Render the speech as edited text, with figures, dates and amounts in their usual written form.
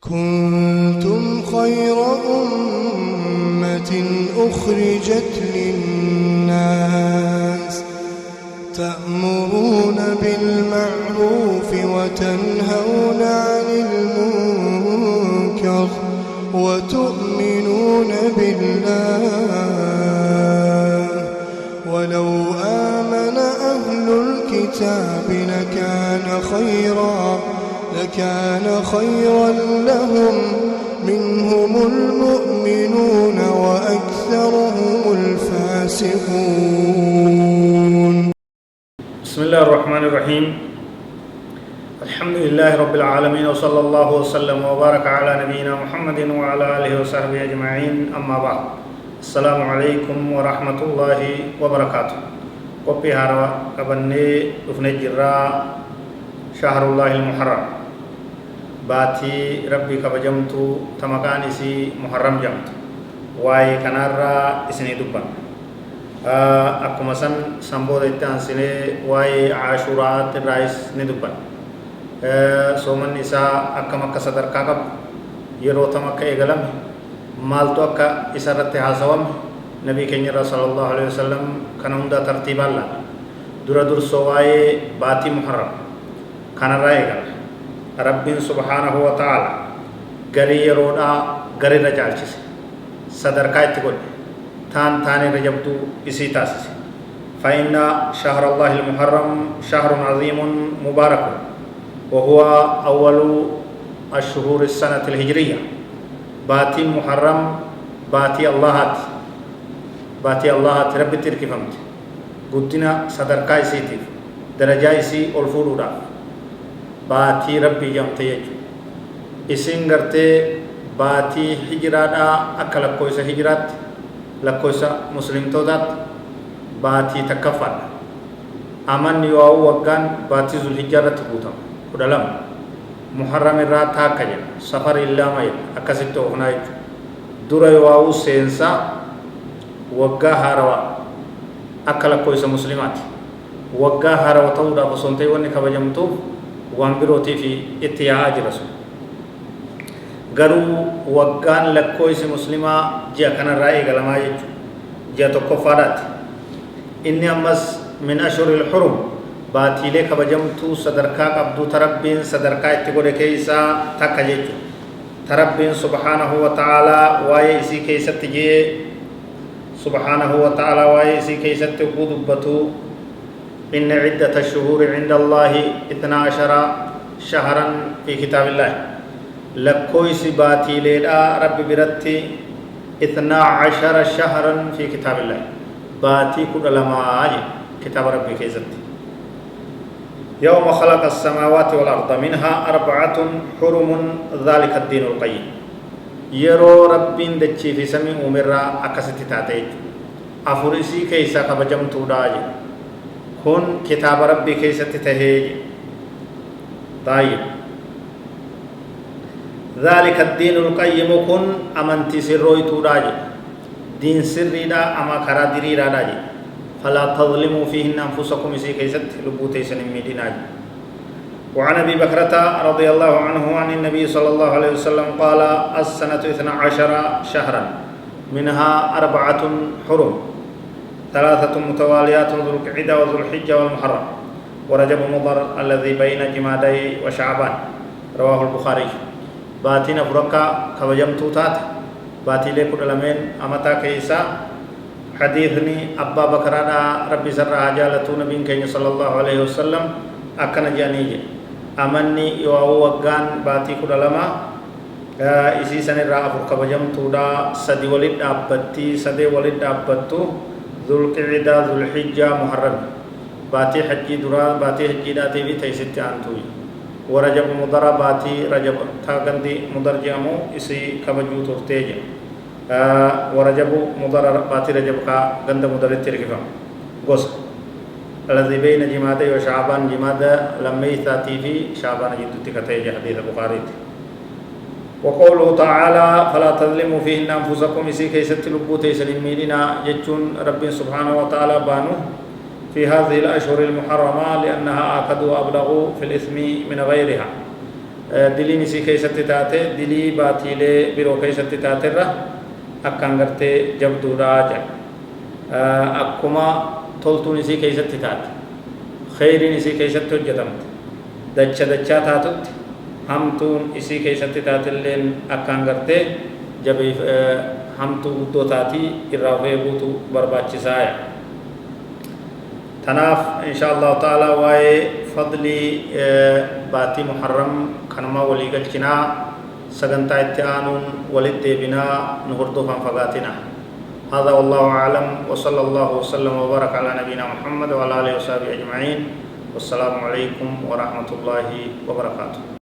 كنتم خير أمة أخرجت للناس تأمرون بالمعروف وتنهون عن المنكر وتؤمنون بالله ولو آمن أهل الكتاب لكان خيرا لهم منهم المؤمنون وأكثرهم الفاسقون. بسم الله الرحمن الرحيم. الحمد لله رب العالمين وصلى الله وسلم وبارك على نبينا محمد وعلى آله وصحبه أجمعين. أما بعد، السلام عليكم ورحمة الله وبركاته. قبي هاروا قبني دفن الجراء شهر الله المحرم باتي ربي كبجمتو تمكاني سي محرم جمت واي كنارا اسني دبان akkuma san booda itti aansine waa'ee Ashuraat irraayis ni dubbanna. Soomanni isaa akkam akka sadarkaa qabu, yeroo tam akka eegalame, maaltu akka isa irratti haasawame nabii keenya irraa sallallahu alaihi wasallam kana hunda tartiibaan laala. Dura dursoo waa'ee baatii Muharram kanarraa eegala. Rabbiin subhaanahu wa ta'ala garii yeroodhaa garirra caalchise, sadarkaa itti godhe. تاني رجبتو إسيتاس فإن شهر الله المحرم شهر عظيم مبارك وهو أول الشهور السنة الهجرية. باتي محرم باتي الله ربي تركي فهمت قدنا صدركا إسيتيف درجة إسي الفروضة باتي ربي يمتيج إسين غرتي باتي هجرادا أكلا كويسة هجرات lakkoofsa muslimtootaatti baatii takkaffadha. Amanni yoo waggaan baatii zulhijjaa irratti guutama 12 muharram irraa taakka jedha safar illama jedha akkasitti oofnaa jechuudha. Dura yoo seensaa waggaa haarawaa akka lakkoofsa muslimaati. Waggaa haarawaa ta'uudhaaf osoo hin ta'in wanni kabajamtuuf waan birootiif itti yaa'aa jira sun. garuu waggaan lakkoofsi muslimaa ji'a kanarraa eegalamaa jechuudha. Ji'a tokkoffaadhaati. Inni ammas min ashuril hurum baatiilee kabajamtuu sadarkaa qabdu tarabbiin sadarkaa itti godhe keessaa takka jechuudha. Tarabbiin subhaanahu wa ta'aalaa waa'ee isii keessatti jee subhaanahu wa ta'aalaa waa'ee isii keessatti ugguu dubbatu inna ciddata shuhuuri cinda Allaahi 12 shahran fi kitaabillahi. لكويس باتي ليلا ربي برتي 12 شهرا في كتاب الله باتي كل لما كتاب ربي كيزت يوم خلق السماوات والأرض منها 4 حرم ذلك الدين القيم يرو ربي دچي في سمي أمرا أكست تاتيج أفرسي كيسا كبجمتو داج كن كتاب ربي كيست تهيج طيب ذلك الدين القيم كن أمنتي سروي توراجي دين سري دا أما كرا ديري راجي فلا تظلموا فيهن أنفسكم إسي كيست لبوتي سنميدين وعن أبي بكرة رضي الله عنه عن النبي صلى الله عليه وسلم قال السنة 12 شهرا منها 4 حرم 3 متواليات ذو القعدة وذو الحجة والمحرم ورجب مضر الذي بين جمادي وشعبان رواه البخاري. باتين أفرقا كوجمتو تات باتي لكو دلمين أمتا كيسا حديثني أبا بكرانا ربي سر عجالة نبي كيني صلى الله عليه وسلم أكنا جانيجي أمني يوهو وقان باتي كو دلما إسي سنة را أفرقا كوجمتو دا سدي ولد أبتو ذو القعدة ذو الحجة محرم باتي حجي درا باتي حجي داتي في تيستي أنتوي ورجب مضر باتي رجب تاغندي مضر جامو اسي كبجو تورتيج ورجب مضر باتي رجب کا گند مضر تركفم غوس الذي بين جمادى وشعبان جمادى لمي ثاتي في شعبان جدت كتيج حديث البخاري. وقوله تعالى فلا تظلموا فيهن انفسكم اسي كيست لبوتي سلميدنا يجون رب سبحانه وتعالى بانو في هذه الأشهر المحرمة لأنها آكد وأبلغ في الإثم من غيرها دلي نسي كيست تاتي دلي باتيلي برو كيست تاتي را أكان غرتي جبدو راجع أكما تولتو نسي كيست تاتي خير نسي كيست تجدمت دچا تاتت همتون نسي كيست تاتي لين أكان غرتي جبي همتو دو تاتي إرافي بوتو برباچ سايا تناف إن شاء الله تعالى واي فضلي باتي محرم كنما وليقل كنا سغنتا اتعانون ولد بنا نهردو فانفقاتنا هذا والله أعلم وصلى الله وسلم وبارك على نبينا محمد وعلى آله وصحبه أجمعين والسلام عليكم ورحمة الله وبركاته